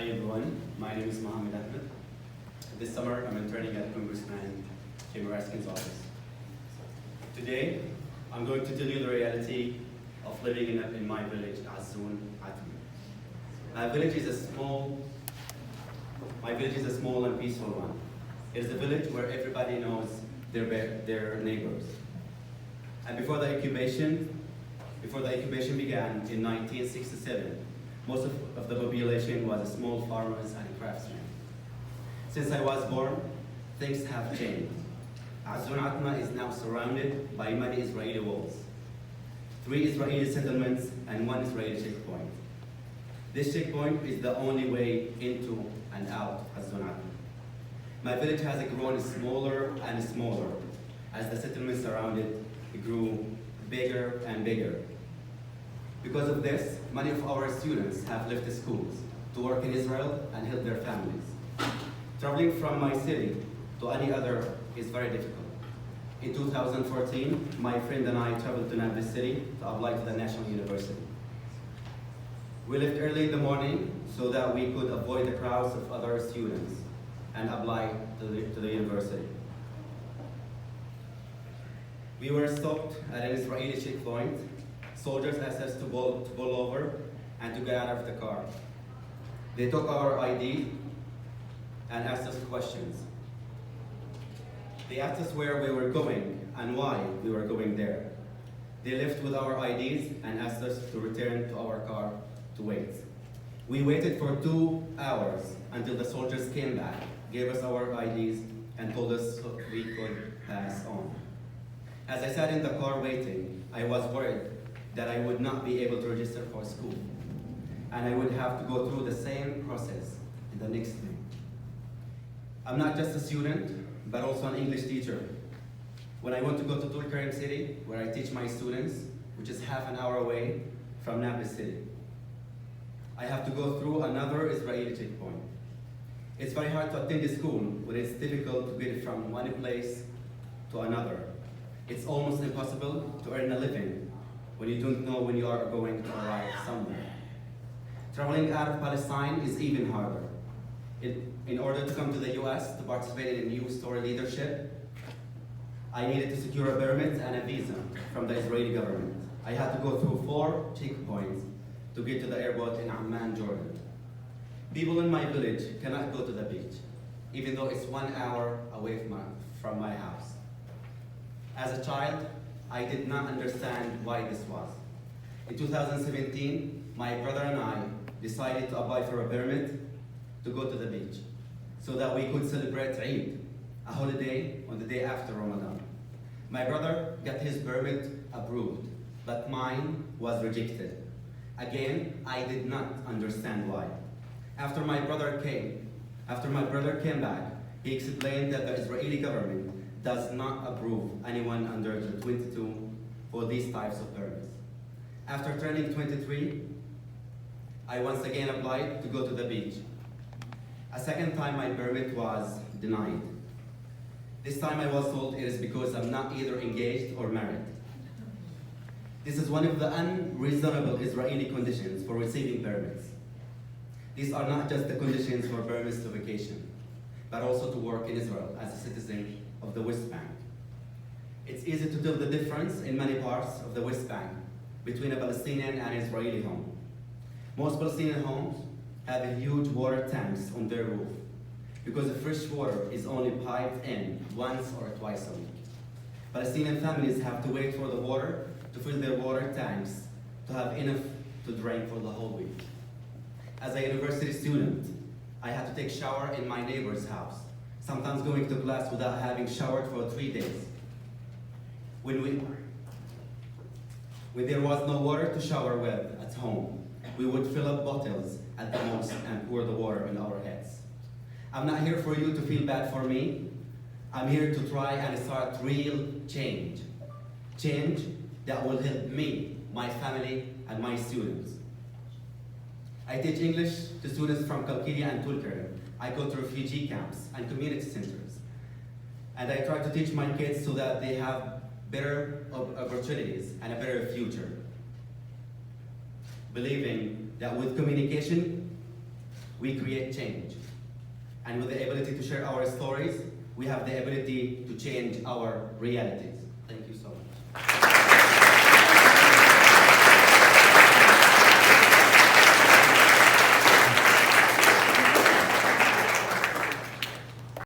Hi everyone, my name is Mohammed Ahmed. This summer I'm interning at Congressman Jamie Raskin's office. Today I'm going to tell you the reality of living in my village, Azzoun Atmi. My village is a small and peaceful one. It is a village where everybody knows their neighbors. And before the incubation began in 1967, most of the population was small farmers and craftsmen. Since I was born, things have changed. Azzoun Atma is now surrounded by many Israeli walls, 3 Israeli settlements and 1 Israeli checkpoint. This checkpoint is the only way into and out Azzoun Atma. My village has grown smaller and smaller as the settlements around it grew bigger and bigger. Because of this, many of our students have left the schools to work in Israel and help their families. Traveling from my city to any other is very difficult. In 2014, my friend and I traveled to Nablus City to apply to the National University. We left early in the morning so that we could avoid the crowds of other students and apply to the university. We were stopped at an Israeli checkpoint. Soldiers asked us to pull over and to get out of the car. They took our ID and asked us questions. They asked us where we were going and why we were going there. They left with our IDs and asked us to return to our car to wait. We waited for 2 hours until the soldiers came back, gave us our IDs, and told us we could pass on. As I sat in the car waiting, I was worried that I would not be able to register for school, and I would have to go through the same process in the next day. I'm not just a student, but also an English teacher. When I want to go to Tulkarem City, where I teach my students, which is half an hour away from Nablus City, I have to go through another Israeli checkpoint. It's very hard to attend the school when it's difficult to get from one place to another. It's almost impossible to earn a living when you don't know when you are going to arrive somewhere. Traveling out of Palestine is even harder. In order to come to the US to participate in new store leadership, I needed to secure a permit and a visa from the Israeli government. I had to go through 4 checkpoints to get to the airport in Amman, Jordan. People in my village cannot go to the beach, even though it's 1 hour away from my house. As a child, I did not understand why this was. In 2017, my brother and I decided to apply for a permit to go to the beach so that we could celebrate Eid, a holiday on the day after Ramadan. My brother got his permit approved, but mine was rejected. Again, I did not understand why. After my brother came back, he explained that the Israeli government does not approve anyone under the 22 for these types of permits. After turning 23, I once again applied to go to the beach. A second time my permit was denied. This time I was told it is because I'm not either engaged or married. This is one of the unreasonable Israeli conditions for receiving permits. These are not just the conditions for permits to vacation, but also to work in Israel as a citizen of the West Bank. It's easy to tell the difference in many parts of the West Bank between a Palestinian and Israeli home. Most Palestinian homes have huge water tanks on their roof because the fresh water is only piped in once or twice a week. Palestinian families have to wait for the water to fill their water tanks to have enough to drink for the whole week. As a university student, I had to take shower in my neighbor's house, sometimes going to class without having showered for 3 days. When there was no water to shower with at home, we would fill up bottles at the most and pour the water on our heads. I'm not here for you to feel bad for me. I'm here to try and start real change. Change that will help me, my family, and my students. I teach English to students from Kalkilia and Tulkarem. I go to refugee camps and community centers. And I try to teach my kids so that they have better opportunities and a better future. Believing that with communication, we create change. And with the ability to share our stories, we have the ability to change our realities. Thank you so much.